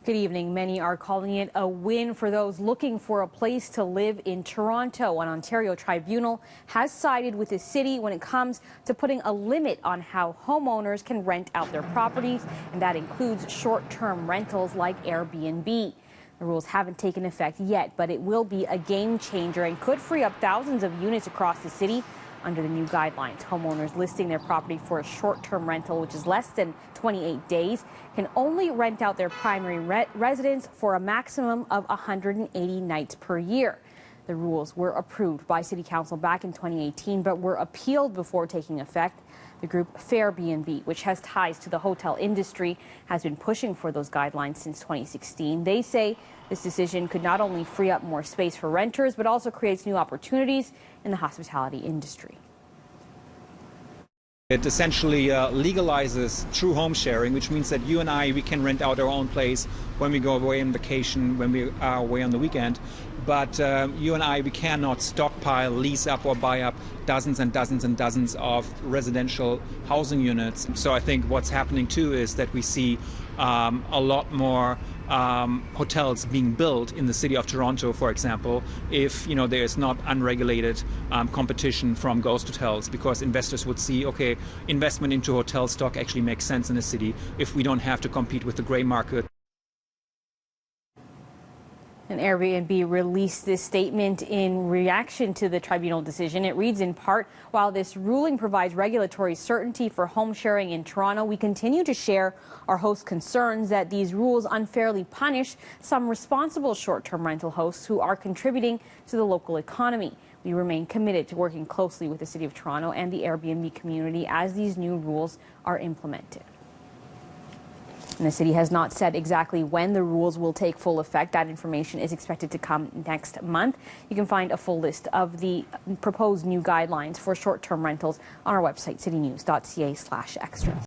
Good evening. Many are calling it a win for those looking for a place to live in Toronto. An Ontario tribunal has sided with the city when it comes to putting a limit on how homeowners can rent out their properties, and that includes short-term rentals like Airbnb. The rules haven't taken effect yet, but it will be a game changer and could free up thousands of units across the city. Under the new guidelines, homeowners listing their property for a short-term rental, which is less than 28 days, can only rent out their primary residence for a maximum of 180 nights per year. The rules were approved by City Council back in 2018, but were appealed before taking effect. The group Airbnb, which has ties to the hotel industry, has been pushing for those guidelines since 2016. They say this decision could not only free up more space for renters, but also creates new opportunities in the hospitality industry. It essentially legalizes true home sharing, which means that you and we can rent out our own place when we go away on vacation, when we are away on the weekend. But you and we cannot stockpile, lease up or buy up dozens and dozens and dozens of residential housing units. So I think what's happening too is that we see a lot more hotels being built in the city of Toronto, for example, if there is not unregulated competition from ghost hotels, because investors would see, okay, investment into hotel stock actually makes sense in the city if we don't have to compete with the gray market. And Airbnb released this statement in reaction to the tribunal decision. It reads in part, while this ruling provides regulatory certainty for home sharing in Toronto, we continue to share our hosts' concerns that these rules unfairly punish some responsible short-term rental hosts who are contributing to the local economy. We remain committed to working closely with the City of Toronto and the Airbnb community as these new rules are implemented. And the city has not said exactly when the rules will take full effect. That information is expected to come next month. You can find a full list of the proposed new guidelines for short-term rentals on our website, citynews.ca/extra.